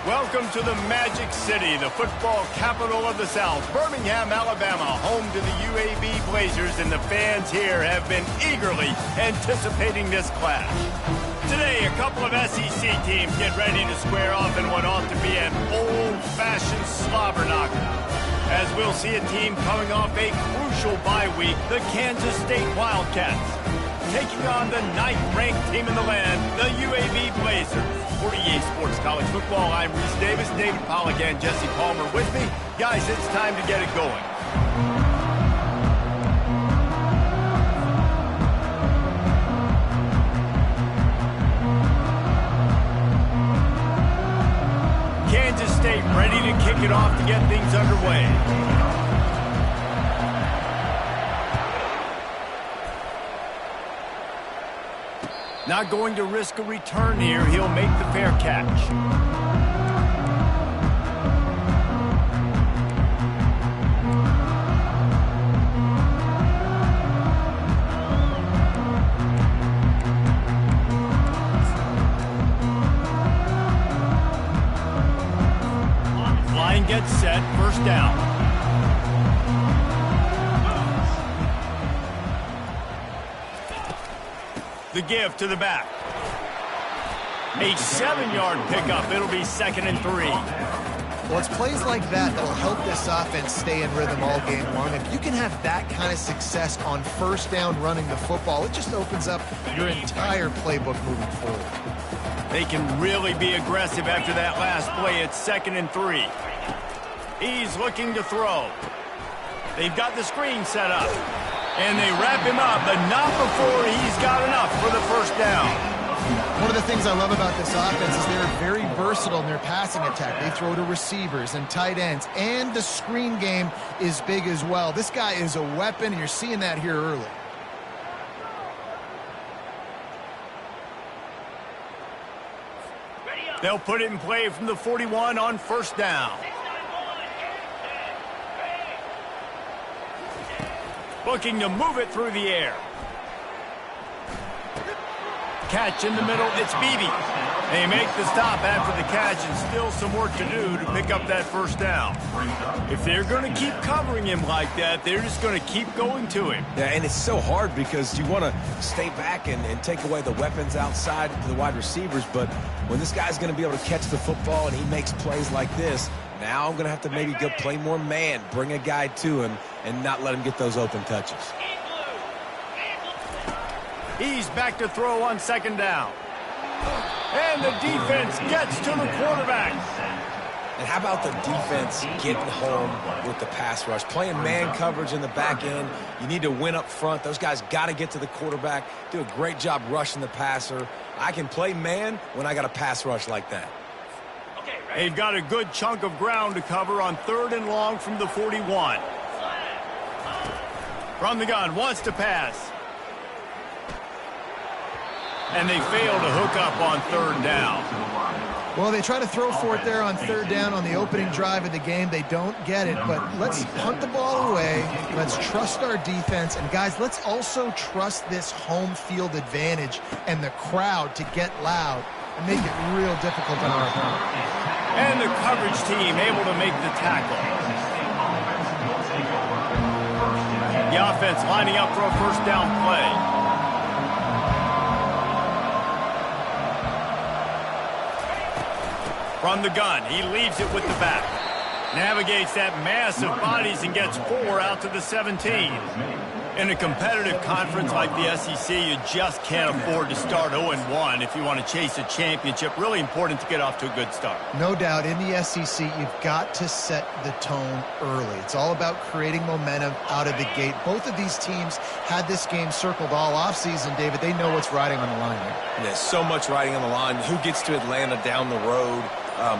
Welcome to the Magic City, the football capital of the South, Birmingham, Alabama, home to the UAB Blazers, and the fans here have been eagerly anticipating this clash. Today, a couple of SEC teams get ready to square off in what ought to be an old-fashioned slobber knocker. As we'll see a team coming off a crucial bye week, the Kansas State Wildcats, taking on the ninth-ranked team in the land, the UAB Blazers. For EA Sports College Football, I'm Reese Davis, David Pollack, and Jesse Palmer with me. Guys, it's time to get it going. Kansas State ready to kick it off to get things underway. Not going to risk a return here. He'll make the fair catch. Line gets set. First down. The give to the back. A 7-yard pickup. It'll be 2nd and 3. Well, it's plays like that that'll help this offense stay in rhythm all game long. If you can have that kind of success on first down running the football, it just opens up your entire playbook moving forward. They can really be aggressive after that last play. It's 2nd and 3. He's looking to throw. They've got the screen set up. And they wrap him up, but not before he's got enough for the first down. One of the things I love about this offense is they're very versatile in their passing attack. They throw to receivers and tight ends, and the screen game is big as well. This guy is a weapon, and you're seeing that here early. They'll put it in play from the 41 on first down. Looking to move it through the air. Catch in the middle, it's Beebe. They make the stop after the catch, and still some work to do to pick up that first down. If they're going to keep covering him like that, they're just going to keep going to him. Yeah, and it's so hard because you want to stay back and take away the weapons outside to the wide receivers, but when this guy's going to be able to catch the football and he makes plays like this, now I'm going to have to maybe go play more man, bring a guy to him, and not let him get those open touches. He's back to throw on 2nd down. And the defense gets to the quarterback. And how about the defense getting home with the pass rush? Playing man coverage in the back end. You need to win up front. Those guys got to get to the quarterback. Do a great job rushing the passer. I can play man when I got a pass rush like that. They've got a good chunk of ground to cover on 3rd and long from the 41. From the gun, wants to pass. And they fail to hook up on 3rd down. Well, they try to throw for it there on 3rd down on the opening drive of the game. They don't get it, but let's punt the ball away. Let's trust our defense. And, guys, let's also trust this home field advantage and the crowd to get loud and make it real difficult on our opponent. And the coverage team able to make the tackle. The offense lining up for a first down play. From the gun, he leaves it with the back. Navigates that mass of bodies and gets 4 out to the 17. In a competitive conference like the SEC, you just can't afford to start 0-1 if you want to chase a championship. Really important to get off to a good start. No doubt, in the SEC, you've got to set the tone early. It's all about creating momentum out of the gate. Both of these teams had this game circled all offseason, David. They know what's riding on the line here. There's so much riding on the line. Who gets to Atlanta down the road?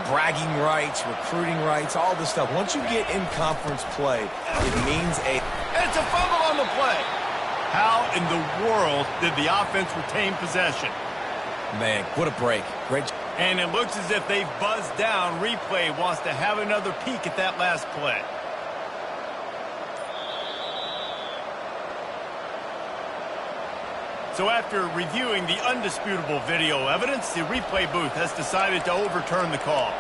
Bragging rights, recruiting rights, all this stuff. Once you get in conference play, it means It's a fumble on the play. How in the world did the offense retain possession? Man, what a break. Great. And it looks as if they've buzzed down. Replay wants to have another peek at that last play. So after reviewing the undisputable video evidence, the replay booth has decided to overturn the call.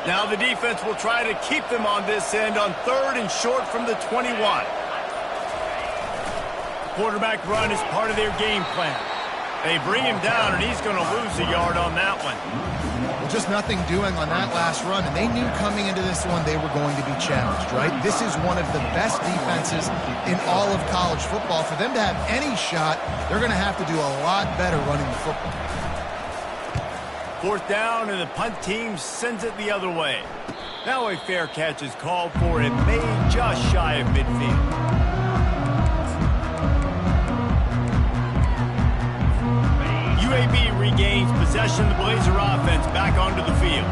Now the defense will try to keep them on this end on 3rd and short from the 21. Quarterback run is part of their game plan. They bring him down, and he's going to lose a yard on that one. Well, just nothing doing on that last run, and they knew coming into this one they were going to be challenged, right? This is one of the best defenses in all of college football. For them to have any shot, they're going to have to do a lot better running the football. 4th down, and the punt team sends it the other way. Now a fair catch is called for and made just shy of midfield. UAB regains possession of the Blazer offense back onto the field.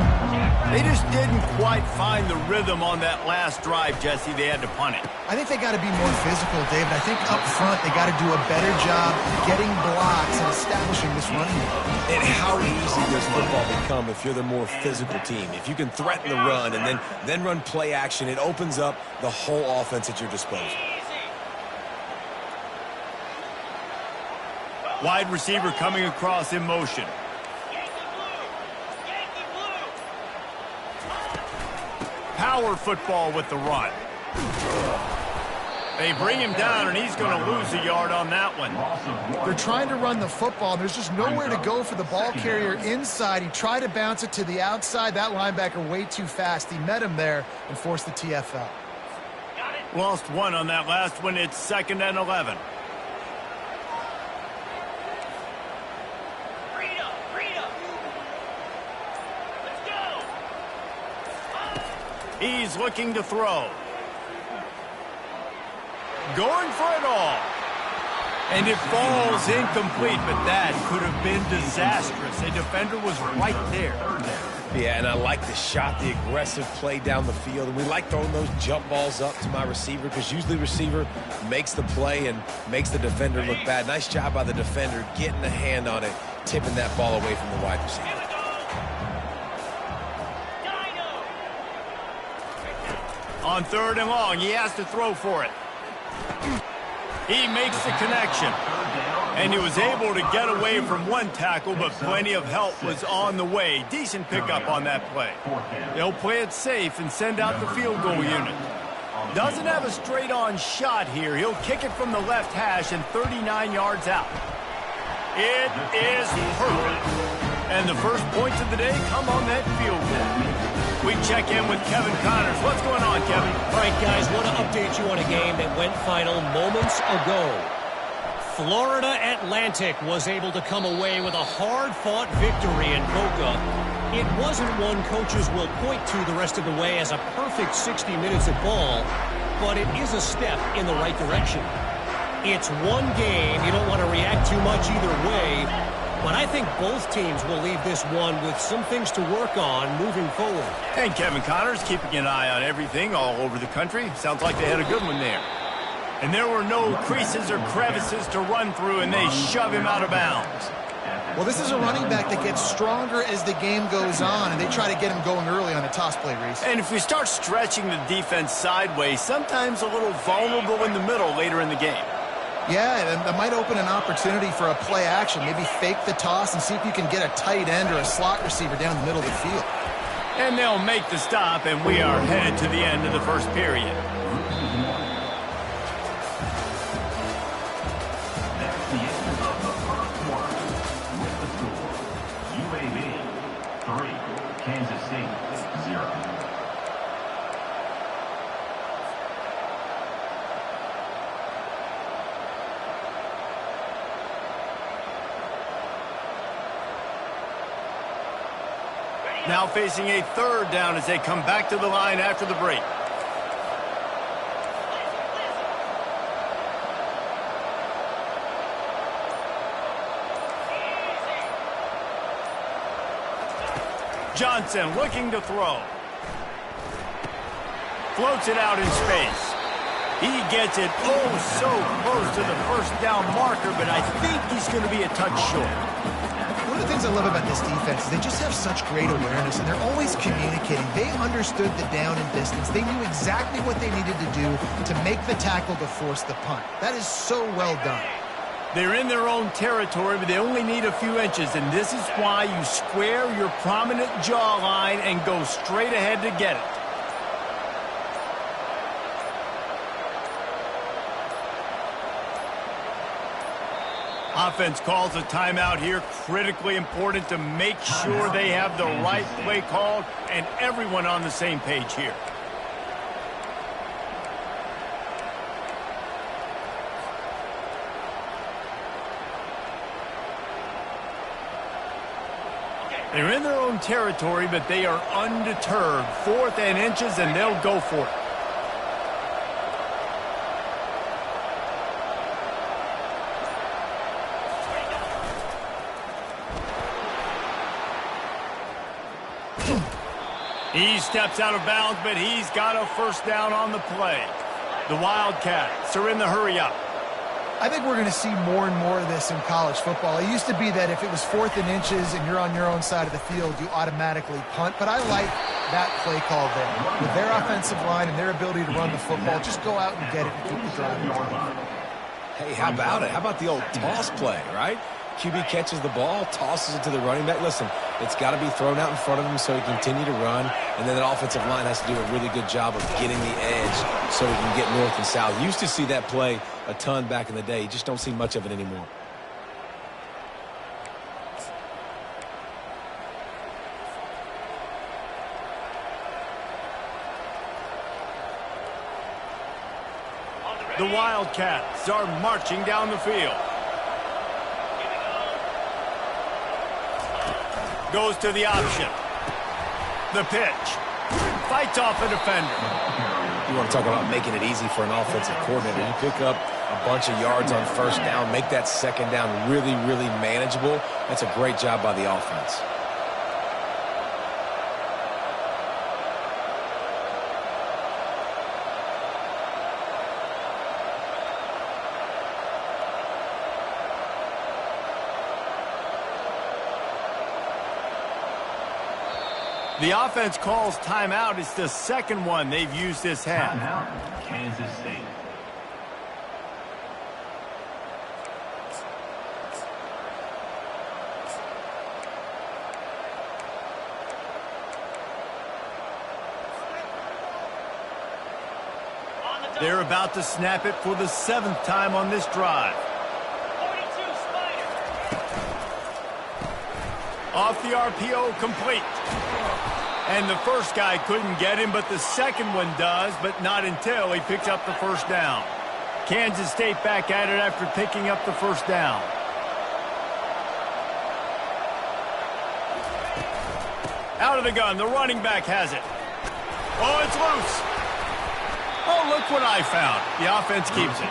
They just didn't quite find the rhythm on that last drive, Jesse. They had to punt it. I think they got to be more physical, David. I think up front they got to do a better job getting blocks and establishing this running game. And how easy does football become if you're the more physical team? If you can threaten the run and then run play action, it opens up the whole offense at your disposal. Wide receiver coming across in motion. Power football with the run. They bring him down, and he's going to lose a yard on that one. They're trying to run the football. There's just nowhere to go for the ball carrier inside. He tried to bounce it to the outside. That linebacker way too fast. He met him there and forced the TFL. Lost one on that last one. It's 2nd and 11. He's looking to throw. Going for it all. And it falls incomplete, but that could have been disastrous. A defender was right there. Yeah, and I like the shot, the aggressive play down the field. And we like throwing those jump balls up to my receiver because usually the receiver makes the play and makes the defender look bad. Nice job by the defender getting a hand on it, tipping that ball away from the wide receiver. On 3rd and long, he has to throw for it. He makes the connection. And he was able to get away from one tackle, but plenty of help was on the way. Decent pickup on that play. They'll play it safe and send out the field goal unit. Doesn't have a straight-on shot here. He'll kick it from the left hash and 39 yards out. It is perfect. And the first points of the day come on that field goal. We check in with Kevin Connors. What's going on, Kevin? All right, guys, want to update you on a game that went final moments ago. Florida Atlantic was able to come away with a hard-fought victory in Boca. It wasn't one coaches will point to the rest of the way as a perfect 60 minutes of ball, but it is a step in the right direction. It's one game. You don't want to react too much either way. But I think both teams will leave this one with some things to work on moving forward. And Kevin Connors keeping an eye on everything all over the country. Sounds like they had a good one there. And there were no creases or crevices to run through, and they shove him out of bounds. Well, this is a running back that gets stronger as the game goes on, and they try to get him going early on the toss play, Reese. And if we start stretching the defense sideways, sometimes a little vulnerable in the middle later in the game. Yeah, and that might open an opportunity for a play action. Maybe fake the toss and see if you can get a tight end or a slot receiver down the middle of the field. And they'll make the stop, and we are headed to the end of the first period. That's the end of the first quarter. With the score, UAB 3, Kansas State 0. Now facing a 3rd down as they come back to the line after the break. Johnson looking to throw. Floats it out in space. He gets it so close to the first down marker, but I think he's going to be a touch short. One of the things I love about this defense is they just have such great awareness, and they're always communicating. They understood the down and distance. They knew exactly what they needed to do to make the tackle to force the punt. That is so well done. They're in their own territory, but they only need a few inches, and this is why you square your prominent jawline and go straight ahead to get it. Offense calls a timeout here. Critically important to make sure they have the right play called and everyone on the same page here. They're in their own territory, but they are undeterred. 4th and inches, and they'll go for it. He steps out of bounds, but he's got a first down on the play. The Wildcats are in the hurry-up. I think we're going to see more and more of this in college football. It used to be that if it was 4th and inches and you're on your own side of the field, you automatically punt. But I like that play call there. With their offensive line and their ability to run the football, just go out and get it and keep the drive going. Hey, how about it? How about the old toss play, right? QB catches the ball, tosses it to the running back. Listen, it's got to be thrown out in front of him so he can continue to run. And then the offensive line has to do a really good job of getting the edge so he can get north and south. Used to see that play a ton back in the day. You just don't see much of it anymore. The Wildcats are marching down the field. Goes to the option. The pitch. Fights off a defender. You want to talk about making it easy for an offensive coordinator. You pick up a bunch of yards on first down, make that second down really, really manageable. That's a great job by the offense. The offense calls timeout. It's the second one they've used this half. Timeout, Kansas State. They're about to snap it for the 7th time on this drive. Off the RPO, complete. And the first guy couldn't get him, but the second one does, but not until he picks up the first down. Kansas State back at it after picking up the first down. Out of the gun, the running back has it. Oh, it's loose. Oh, look what I found. The offense keeps it.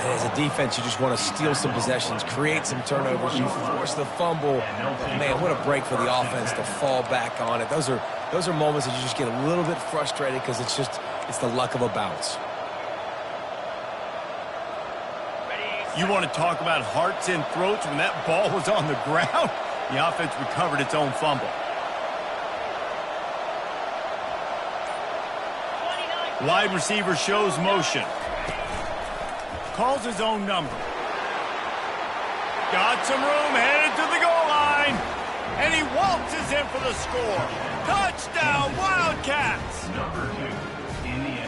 As a defense, you just want to steal some possessions, create some turnovers. You force the fumble. But man, what a break for the offense to fall back on it. Those are moments that you just get a little bit frustrated because it's the luck of a bounce. You want to talk about hearts and throats when that ball was on the ground? The offense recovered its own fumble. Wide receiver shows motion. Calls his own number. Got some room, headed to the goal line. And he waltzes in for the score. Touchdown, Wildcats!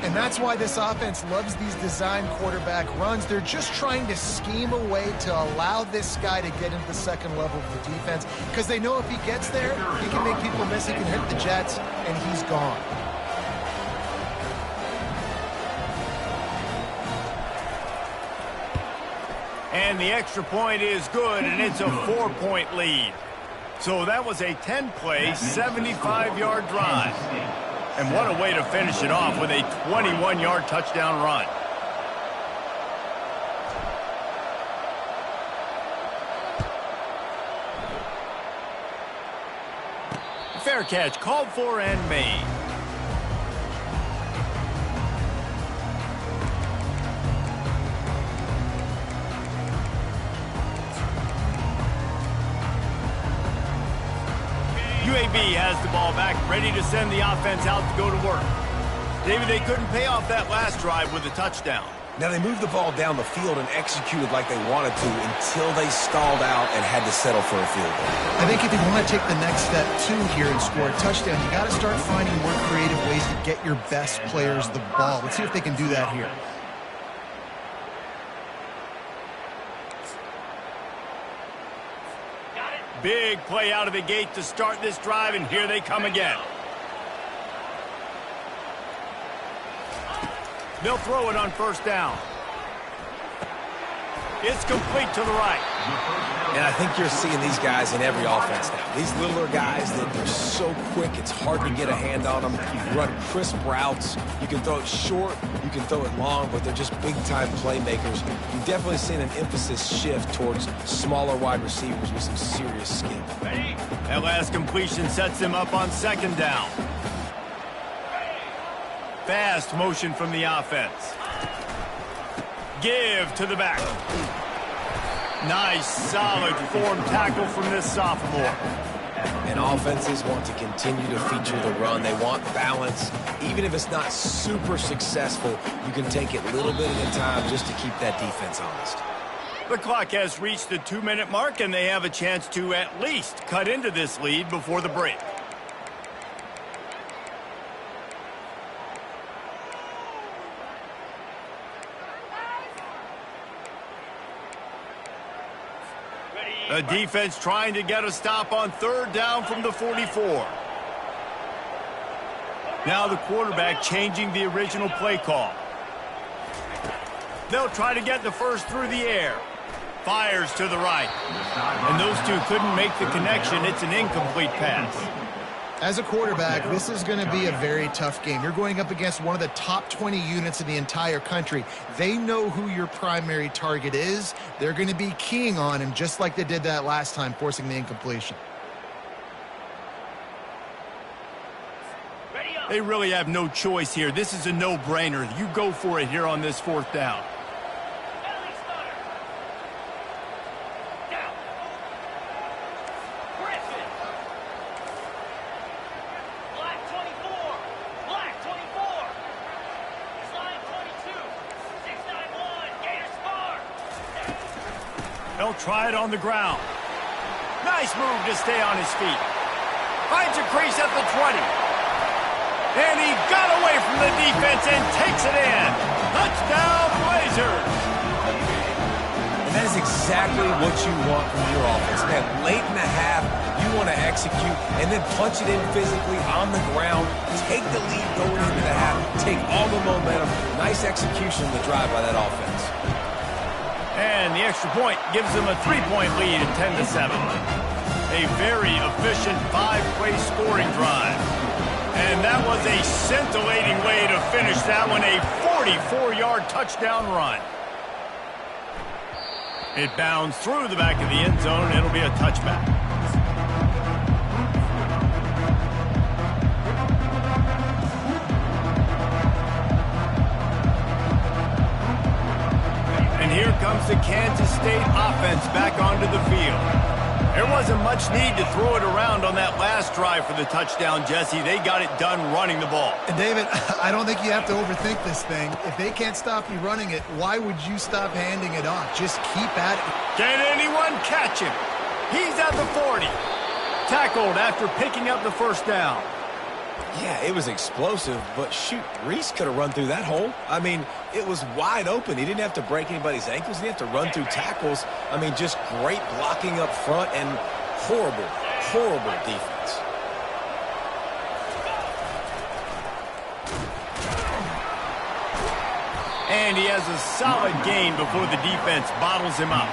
And that's why this offense loves these design quarterback runs. They're just trying to scheme a way to allow this guy to get into the second level of the defense because they know if he gets there, he can make people miss, he can hit the Jets, and he's gone. And the extra point is good, and it's a 4-point lead. So that was a 10-play, 75-yard drive. And what a way to finish it off with a 21-yard touchdown run. Fair catch called for and made. UAB has the ball back, ready to send the offense out to go to work. David, they couldn't pay off that last drive with a touchdown. Now, they moved the ball down the field and executed like they wanted to until they stalled out and had to settle for a field goal. I think if you want to take the next step, too, here and score a touchdown, you got to start finding more creative ways to get your best players the ball. Let's see if they can do that here. Big play out of the gate to start this drive, and here they come again. They'll throw it on first down. It's complete to the right. And I think you're seeing these guys in every offense now. These littler guys that they're so quick, it's hard to get a hand on them. You run crisp routes. You can throw it short. You can throw it long, but they're just big-time playmakers. You've definitely seen an emphasis shift towards smaller wide receivers with some serious skill. That last completion sets them up on second down. Fast motion from the offense. Give to the back. Nice, solid form tackle from this sophomore. And offenses want to continue to feature the run. They want balance. Even if it's not super successful, you can take it a little bit at a time just to keep that defense honest. The clock has reached the 2-minute mark, and they have a chance to at least cut into this lead before the break. The defense trying to get a stop on third down from the 44. Now the quarterback changing the original play call. They'll try to get the first through the air. Fires to the right. And those two couldn't make the connection. It's an incomplete pass. As a quarterback, this is going to be a very tough game. You're going up against one of the top 20 units in the entire country. They know who your primary target is. They're going to be keying on him just like they did that last time, forcing the incompletion. They really have no choice here. This is a no-brainer. You go for it here on this fourth down. They'll try it on the ground. Nice move to stay on his feet. Finds a crease at the 20. And he got away from the defense and takes it in. Touchdown, Blazers. And that is exactly what you want from your offense. Man, late in the half, you want to execute and then punch it in physically on the ground. Take the lead going into the half. Take all the momentum. Nice execution of the drive by that offense. And the extra point gives them a 3-point lead at 10-7. A very efficient 5-play scoring drive. And that was a scintillating way to finish that one, a 44-yard touchdown run. It bounds through the back of the end zone, and it'll be a touchback. And here comes the Kansas State offense back onto the field. There wasn't much need to throw it around on that last drive for the touchdown, Jesse. They got it done running the ball. And David, I don't think you have to overthink this thing. If they can't stop you running it, why would you stop handing it off? Just keep at it. Can anyone catch him? He's at the 40. Tackled after picking up the first down. Yeah, it was explosive, but shoot, Reese could have run through that hole. I mean, it was wide open. He didn't have to break anybody's ankles. He didn't have to run through tackles. I mean, just great blocking up front and horrible, horrible defense. And he has a solid gain before the defense bottles him up.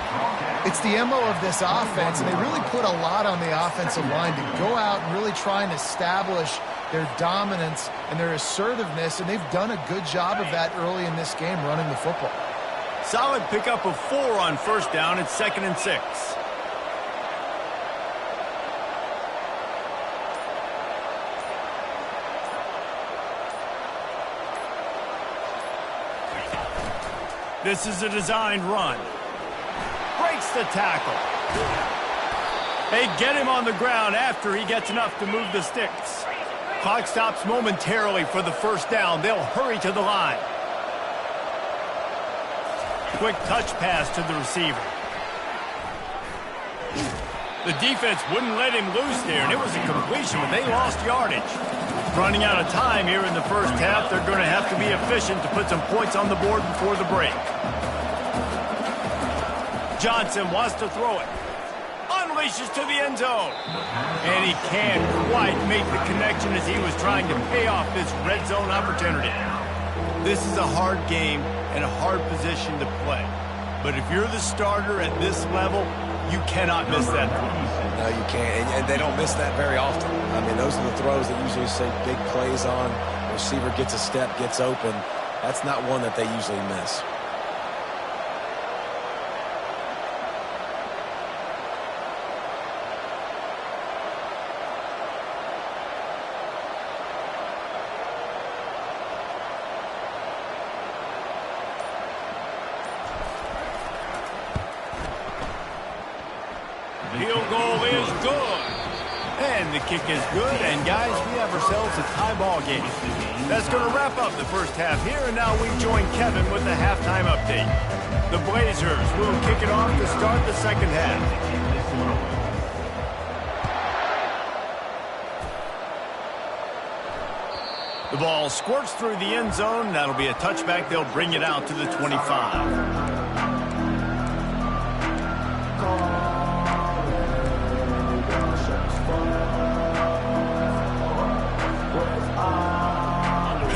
It's the MO of this offense, and they really put a lot on the offensive line to go out and really try and establish their dominance and their assertiveness, and they've done a good job of that early in this game running the football. Solid pickup of 4 on first down. It's 2nd and 6. This is a designed run. Breaks the tackle. They get him on the ground after he gets enough to move the sticks. Clock stops momentarily for the first down. They'll hurry to the line. Quick touch pass to the receiver. The defense wouldn't let him loose there, and it was a completion, but they lost yardage. Running out of time here in the first half, they're going to have to be efficient to put some points on the board before the break. Johnson wants to throw it. Unleashes to the end zone. And he can't quite make the connection as he was trying to pay off this red zone opportunity. This is a hard game and a hard position to play. But if you're the starter at this level, you cannot miss that throw. No, you can't. And they don't miss that very often. I mean, those are the throws that usually say big plays on. The receiver gets a step, gets open. That's not one that they usually miss. Field goal is good. And the kick is good. And, guys, we have ourselves a tie ball game. That's going to wrap up the first half here. And now we join Kevin with the halftime update. The Blazers will kick it off to start the second half. The ball squirts through the end zone. That'll be a touchback. They'll bring it out to the 25.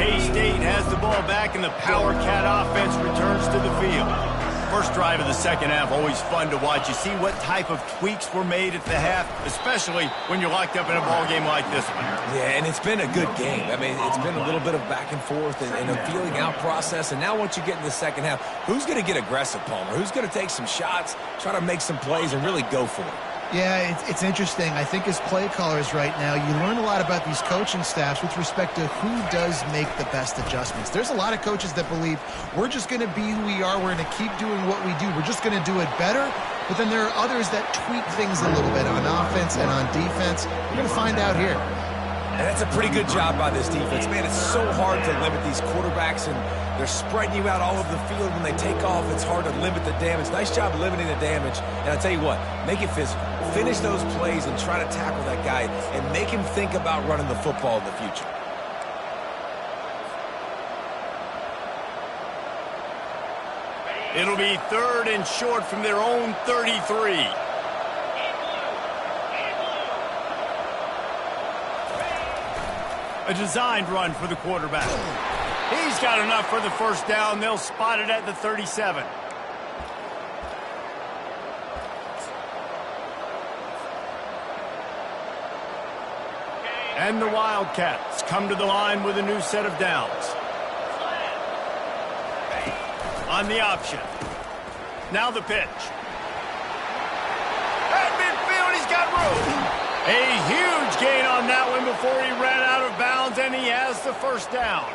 K-State has the ball back, and the Power Cat offense returns to the field. First drive of the second half, always fun to watch. You see what type of tweaks were made at the half, especially when you're locked up in a ball game like this one. Yeah, and it's been a good game. I mean, it's been a little bit of back and forth and a feeling out process. And now once you get in the second half, who's going to get aggressive, Palmer? Who's going to take some shots, try to make some plays, and really go for it? Yeah, it's interesting. I think as play callers right now, you learn a lot about these coaching staffs with respect to who does make the best adjustments. There's a lot of coaches that believe we're just going to be who we are. We're going to keep doing what we do. We're just going to do it better. But then there are others that tweak things a little bit on offense and on defense. We're going to find out here. And that's a pretty good job by this defense. Man, it's so hard to limit these quarterbacks, and they're spreading you out all over the field. When they take off, it's hard to limit the damage. Nice job limiting the damage. And I'll tell you what, make it physical. Finish those plays and try to tackle that guy and make him think about running the football in the future. It'll be 3rd and short from their own 33. A designed run for the quarterback. He's got enough for the first down. They'll spot it at the 37. And the Wildcats come to the line with a new set of downs. On the option. Now the pitch. At midfield, he's got room. A huge gain on that one before he ran out of bounds, and he has the first down.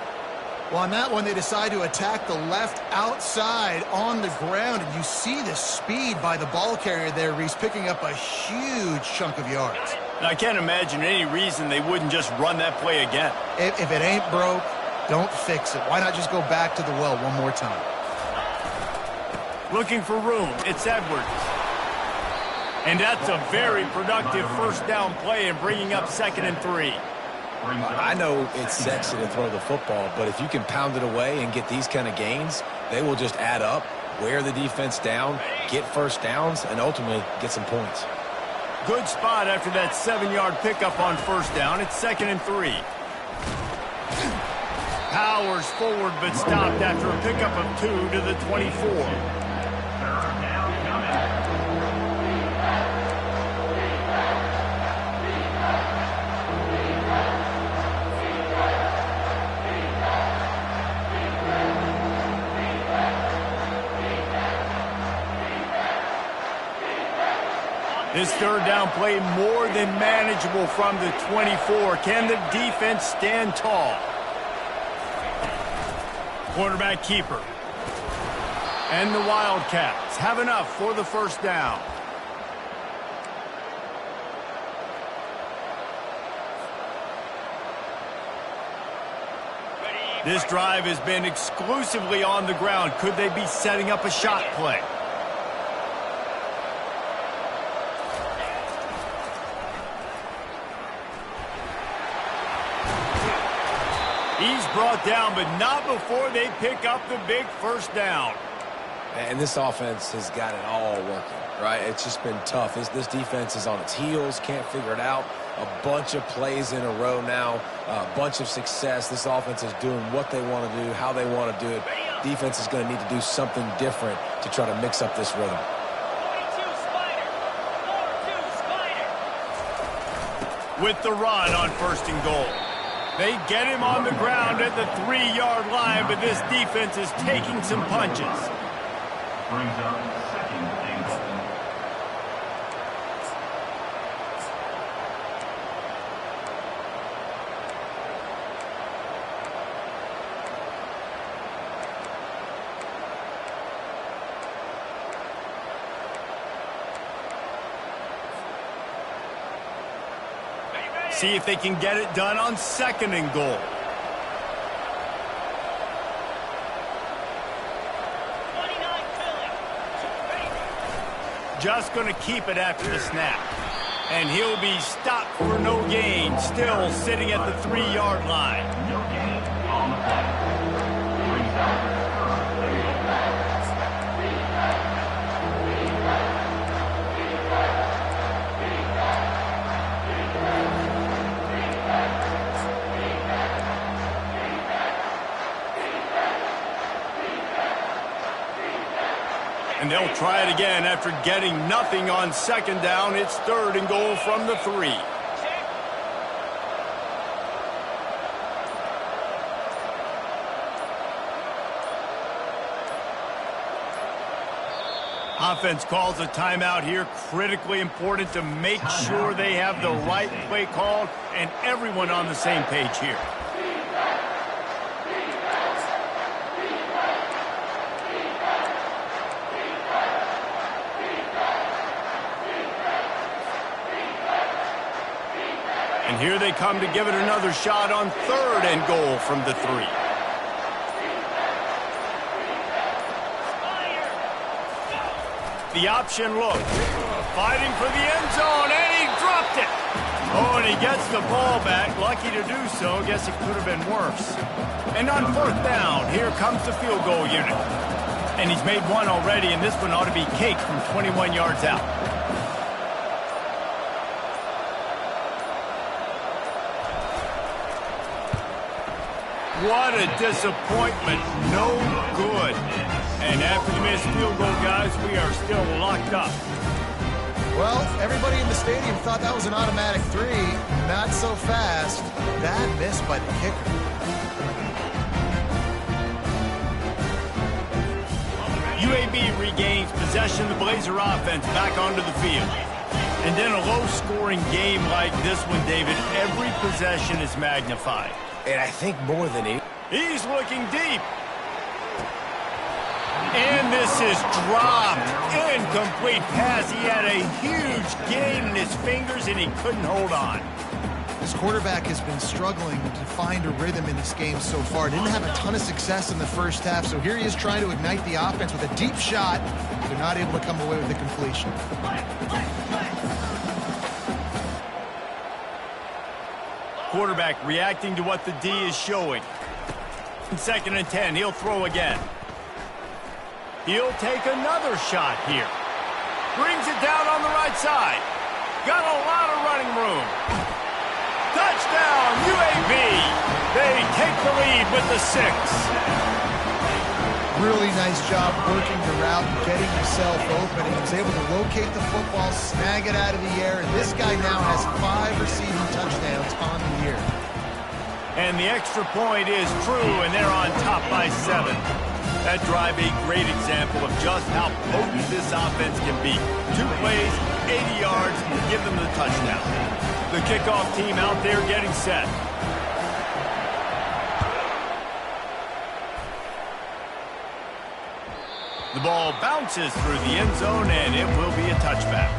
Well, on that one, they decide to attack the left outside on the ground, and you see the speed by the ball carrier there, Reese, picking up a huge chunk of yards. And I can't imagine any reason they wouldn't just run that play again. If it ain't broke, don't fix it. Why not just go back to the well one more time? Looking for room. It's Edwards. And that's a very productive first down play and bringing up 2nd and 3. I know it's sexy to throw the football, but if you can pound it away and get these kind of gains, they will just add up, wear the defense down, get first downs, and ultimately get some points. Good spot after that 7-yard pickup on first down. It's 2nd and 3. Powers forward but stopped after a pickup of 2 to the 24. This third down play more than manageable from the 24. Can the defense stand tall? Quarterback keeper. And the Wildcats have enough for the first down. This drive has been exclusively on the ground. Could they be setting up a shot play? He's brought down, but not before they pick up the big first down. And this offense has got it all working, right? It's just been tough. This defense is on its heels, can't figure it out. A bunch of plays in a row now, a bunch of success. This offense is doing what they want to do, how they want to do it. Defense is going to need to do something different to try to mix up this rhythm. With the run on 1st and goal. They get him on the ground at the 3-yard line, but this defense is taking some punches. Brings up 2nd and goal. See if they can get it done on 2nd and goal. Just going to keep it after the snap. And he'll be stopped for no gain, still sitting at the 3-yard line. No gain on the play. Brings up 3rd and goal. And they'll try it again after getting nothing on 2nd down. It's 3rd and goal from the 3. Offense calls a timeout here. Critically important to make sure they have the right play called and everyone on the same page here. And here they come to give it another shot on 3rd and goal from the 3. The option look. Fighting for the end zone, and he dropped it. Oh, and he gets the ball back. Lucky to do so. Guess it could have been worse. And on 4th down, here comes the field goal unit. And he's made one already, and this one ought to be cake from 21 yards out. What a disappointment. No good. And after the missed field goal, guys, we are still locked up. Well, everybody in the stadium thought that was an automatic 3. Not so fast. Bad miss by the kicker. UAB regains possession of the Blazer offense back onto the field. And in a low-scoring game like this one, David, every possession is magnified. And I think more than he. He's looking deep. And this is dropped. Incomplete pass. He had a huge gain in his fingers, and he couldn't hold on. This quarterback has been struggling to find a rhythm in this game so far. Didn't have a ton of success in the first half, so here he is trying to ignite the offense with a deep shot. They're not able to come away with the completion. Quarterback reacting to what the D is showing. 2nd and 10, he'll throw again. He'll take another shot here. Brings it down on the right side. Got a lot of running room. Touchdown, UAB. They take the lead with the 6. Really nice job working the route and getting himself open. He was able to locate the football, snag it out of the air, and this guy now has 5 receiving touchdowns on the year. And the extra point is true, and they're on top by 7. That drive a great example of just how potent this offense can be. 2 plays, 80 yards, give them the touchdown. The kickoff team out there getting set. The ball bounces through the end zone, and it will be a touchback.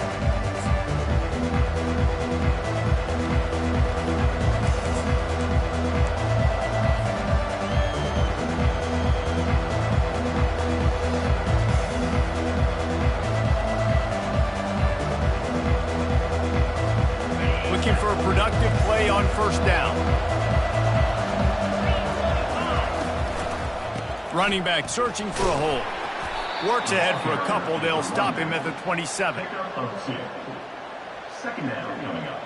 Running back searching for a hole. Works ahead for a couple. They'll stop him at the 27. Pickup of 2. Second down coming up.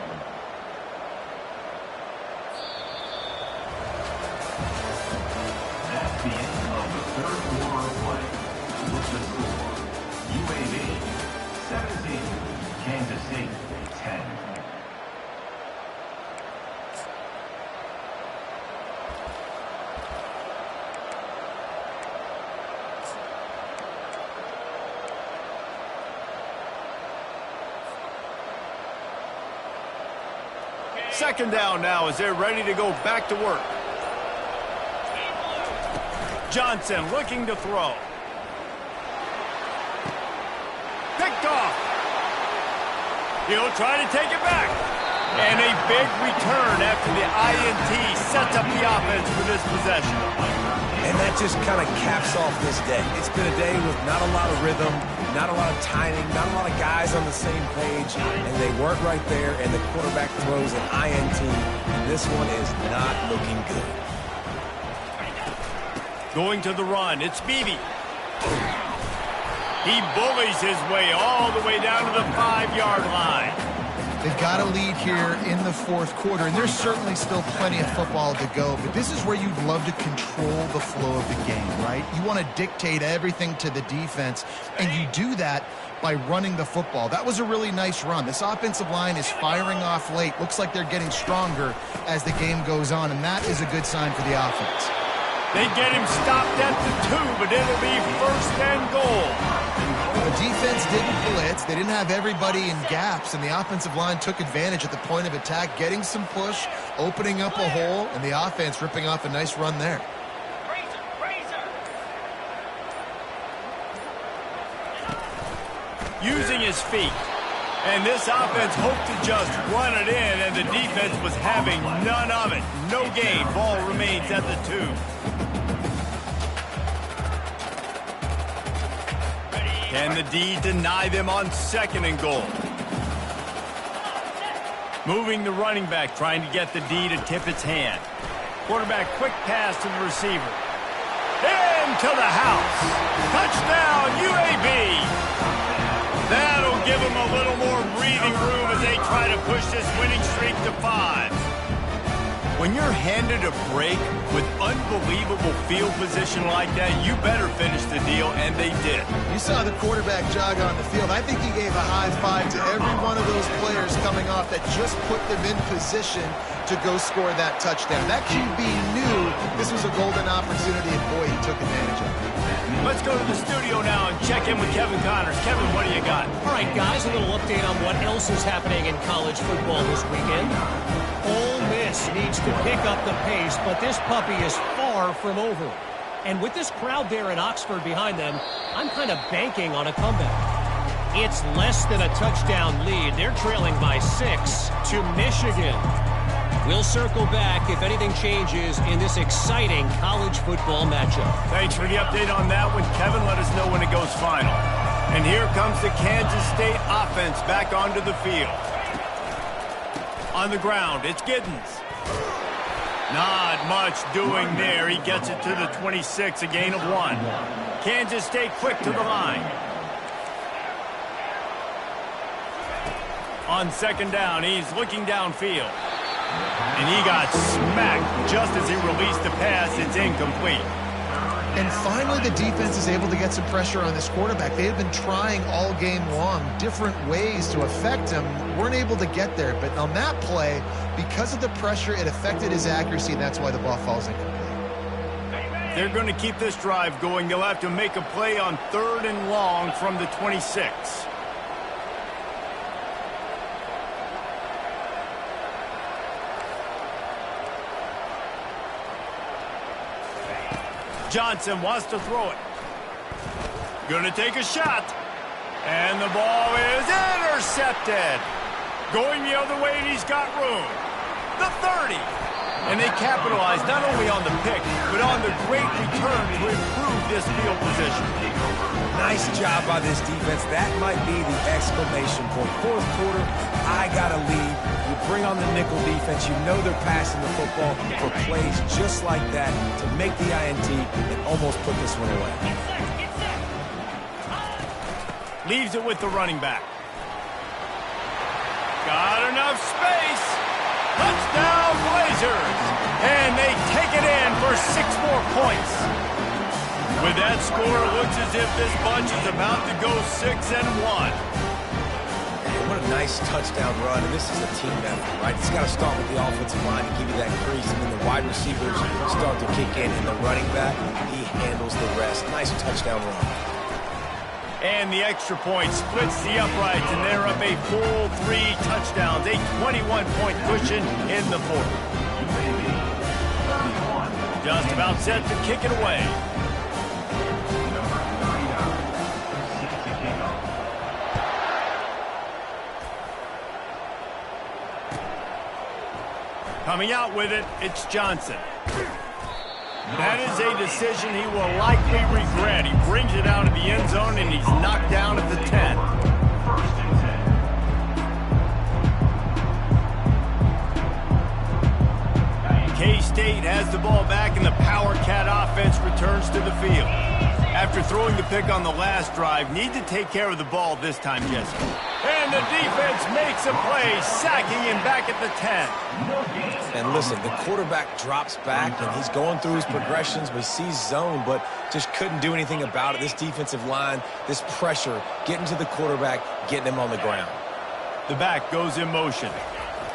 That's the end of the third quarter of play. With the score, UAB 17, Kansas State 10. Second down now as they're ready to go back to work. Johnson looking to throw. Picked off. He'll try to take it back. And a big return after the INT sets up the offense for this possession. And that just kind of caps off this day. It's been a day with not a lot of rhythm, not a lot of timing, not a lot of guys on the same page, and they weren't right there, and the quarterback throws an INT, and this one is not looking good. Going to the run, it's Beebe. He bullies his way all the way down to the 5-yard line. They've got a lead here in the fourth quarter, and there's certainly still plenty of football to go, but this is where you'd love to control the flow of the game, right? You want to dictate everything to the defense, and you do that by running the football. That was a really nice run. This offensive line is firing off late. Looks like they're getting stronger as the game goes on, and that is a good sign for the offense. They get him stopped at the 2, but it'll be first and goal. The defense didn't blitz. They didn't have everybody in gaps, and the offensive line took advantage at the point of attack, getting some push, opening up a hole, and the offense ripping off a nice run there. Using his feet. And this offense hoped to just run it in, and the defense was having none of it. No gain. Ball remains at the 2. Can the D deny them on second and goal? Moving the running back, trying to get the D to tip its hand. Quarterback, quick pass to the receiver. Into the house. Touchdown, UAB. That'll give them a little more breathing room as they try to push this winning streak to 5. When you're handed a break with unbelievable field position like that, you better finish the deal, and they did. You saw the quarterback jog on the field. I think he gave a high five to every one of those players coming off that just put them in position to go score that touchdown. That QB knew this was a golden opportunity, and boy, he took advantage of it. Let's go to the studio now and check in with Kevin Connors. Kevin, what do you got? All right, guys, a little update on what else is happening in college football this weekend. Ole Miss needs to pick up the pace, but this puppy is far from over. And with this crowd there in Oxford behind them, I'm kind of banking on a comeback. It's less than a touchdown lead. They're trailing by 6 to Michigan. We'll circle back if anything changes in this exciting college football matchup. Thanks for the update on that one, Kevin. Let us know when it goes final. And here comes the Kansas State offense back onto the field. On the ground, it's Giddens. Not much doing there. He gets it to the 26, a gain of 1. Kansas State quick to the line. On second down, he's looking downfield. And he got smacked just as he released the pass. It's incomplete. And finally, the defense is able to get some pressure on this quarterback. They have been trying all game long different ways to affect him. Weren't able to get there. But on that play, because of the pressure, it affected his accuracy, and that's why the ball falls incomplete. They're going to keep this drive going. They'll have to make a play on 3rd and long from the 26. Johnson wants to throw it. Going to take a shot. And the ball is intercepted. Going the other way, and he's got room. The 30. And they capitalize not only on the pick, but on the great return to improve this field position. Nice job by this defense. That might be the exclamation point. Fourth quarter, I got to lead. You bring on the nickel defense. You know they're passing the football for plays just like that to make the INT and almost put this one away. Leaves it with the running back. Got enough space. Touchdown, Blazers. And they take it in for 6 more points. With that score, it looks as if this bunch is about to go 6-1. What a nice touchdown run, and this is a team effort, right? It's got to start with the offensive line to give you that crease, and then the wide receivers start to kick in, and the running back, he handles the rest. Nice touchdown run. And the extra point splits the uprights, and they're up a full 3 touchdowns, a 21-point cushion in the fourth. Just about set to kick it away. Coming out with it, it's Johnson. That is a decision he will likely regret. He brings it out of the end zone, and he's knocked down at the 10. K-State has the ball back, and the Power Cat offense returns to the field. After throwing the pick on the last drive, need to take care of the ball this time, Jesse. And the defense makes a play, sacking him back at the 10. And listen, the quarterback drops back, and he's going through his progressions. We see zone, but just couldn't do anything about it. This defensive line, this pressure, getting to the quarterback, getting him on the ground. The back goes in motion.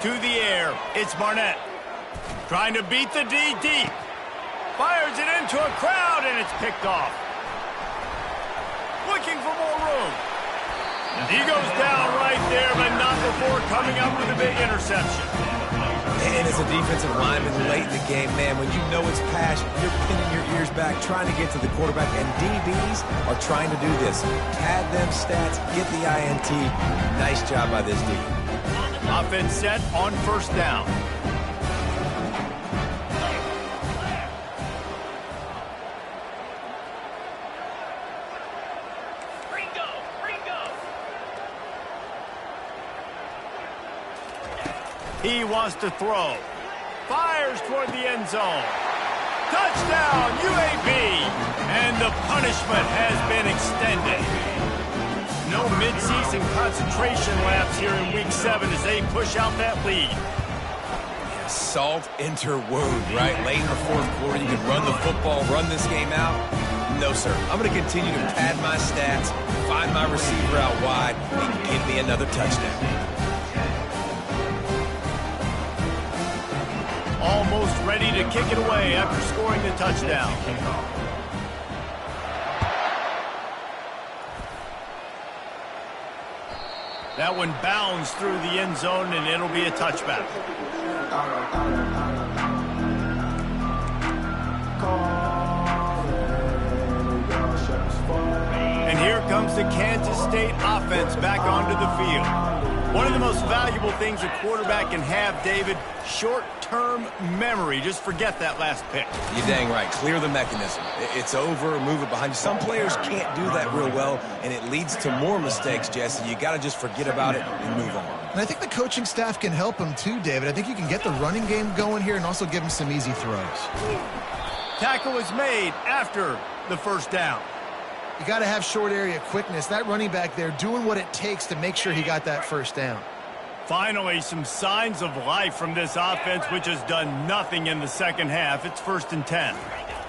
To the air, it's Barnett. Trying to beat the D deep. Fires it into a crowd, and it's picked off. Looking for more room. He goes down right there, but not before coming up with a big interception. And as a defensive lineman late in the game, man, when you know it's pass, you're pinning your ears back, trying to get to the quarterback, and DBs are trying to do this. Pad them stats, get the INT. Nice job by this D. Offense set on first down. He wants to throw. Fires toward the end zone. Touchdown, UAB! And the punishment has been extended. No midseason concentration laps here in Week 7 as they push out that lead. Yeah, salt enter wound, right? Late in the fourth quarter, you can run the football, run this game out. No, sir. I'm going to continue to pad my stats, find my receiver out wide, and give me another touchdown. Almost ready to kick it away after scoring the touchdown. That one bounds through the end zone, and it'll be a touchback. And here comes the Kansas State offense back onto the field. One of the most valuable things a quarterback can have, David, short-term memory. Just forget that last pick. You're dang right. Clear the mechanism. It's over, move it behind you. Some players can't do that real well, and it leads to more mistakes, Jesse. You got to just forget about it and move on. And I think the coaching staff can help him too, David. I think you can get the running game going here and also give him some easy throws. Tackle is made after the first down. You got to have short area quickness. That running back there doing what it takes to make sure he got that first down. Finally, some signs of life from this offense, which has done nothing in the second half. It's 1st and 10.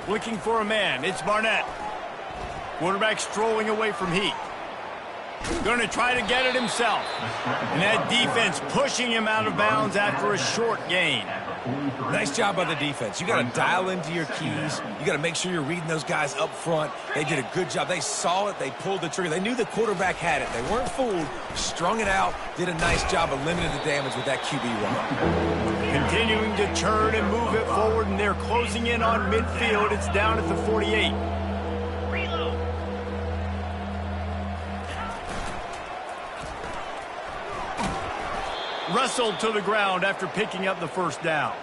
Looking for a man. It's Barnett. Quarterback strolling away from Heat. Going to try to get it himself. And that defense pushing him out of bounds after a short gain. Nice job by the defense. You got to dial into your keys. You got to make sure you're reading those guys up front. They did a good job. They saw it. They pulled the trigger. They knew the quarterback had it. They weren't fooled. Strung it out. Did a nice job of limiting the damage with that QB run. Continuing to turn and move it forward, and they're closing in on midfield. It's down at the 48. Wrestled to the ground after picking up the first down.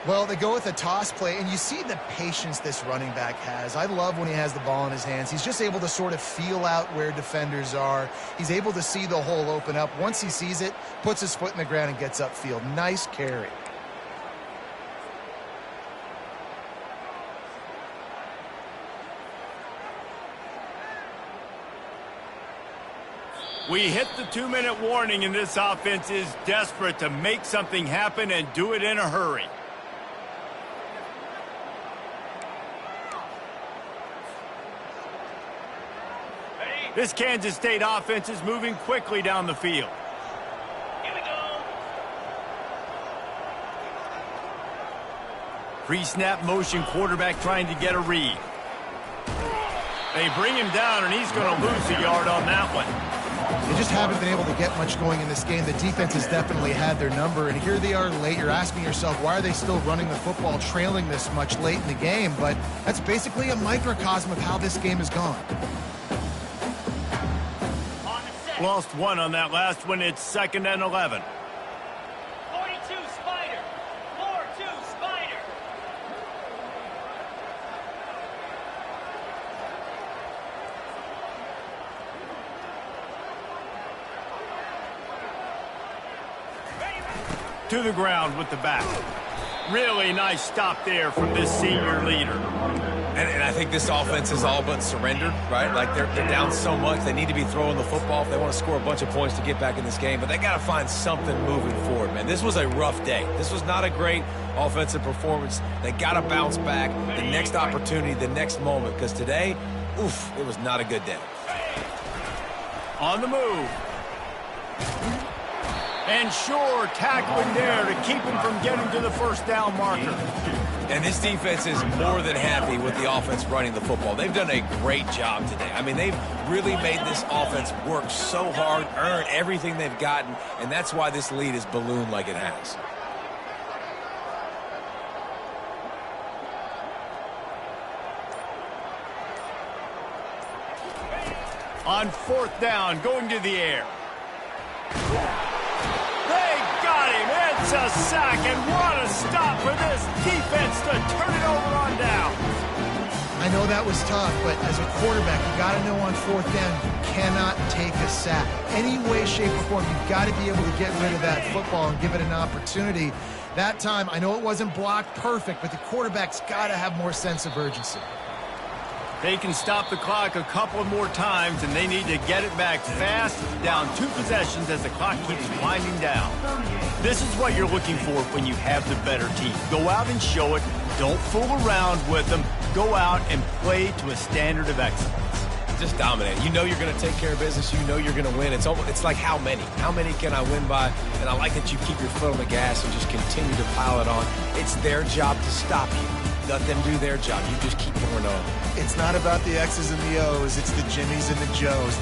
Well, they go with a toss play, and you see the patience this running back has. I love when he has the ball in his hands. He's just able to sort of feel out where defenders are. He's able to see the hole open up. Once he sees it, puts his foot in the ground and gets upfield. Nice carry. We hit the 2-minute warning, and this offense is desperate to make something happen and do it in a hurry. This Kansas State offense is moving quickly down the field. Here we go. Pre-snap motion, quarterback trying to get a read. They bring him down, and he's going to lose a yard on that one. They just haven't been able to get much going in this game. The defense has definitely had their number, and here they are late. You're asking yourself, why are they still running the football, trailing this much late in the game? But that's basically a microcosm of how this game has gone. Lost one on that last one. It's 2nd and 11. 42 Spider. 4-2 Spider. To the ground with the back. Really nice stop there from this senior leader. And I think this offense is all but surrendered, right? Like they're down so much. They need to be throwing the football if they want to score a bunch of points to get back in this game. But they got to find something moving forward, man. This was a rough day. This was not a great offensive performance. They got to bounce back the next opportunity, the next moment. Because today, oof, it was not a good day. On the move. And sure, tackling there to keep him from getting to the first down marker. And this defense is more than happy with the offense running the football. They've done a great job today. I mean, they've really made this offense work so hard, earn everything they've gotten, and that's why this lead is ballooned like it has. On 4th down, going to the air. They got him. It's a sack, and what a stop for this defense to turn it over on down. I know that was tough, but as a quarterback, you got to know on 4th down, you cannot take a sack. Any way, shape, or form, you've got to be able to get rid of that football and give it an opportunity. That time, I know it wasn't blocked perfect, but the quarterback's got to have more sense of urgency. They can stop the clock a couple more times, and they need to get it back fast, down 2 possessions as the clock keeps winding down. This is what you're looking for when you have the better team. Go out and show it. Don't fool around with them. Go out and play to a standard of excellence. Just dominate. You know you're going to take care of business. You know you're going to win. It's like how many? How many can I win by? And I like that you keep your foot on the gas and just continue to pile it on. It's their job to stop you. Let them do their job. You just keep going on. It's not about the X's and the O's. It's the Jimmies and the Joes.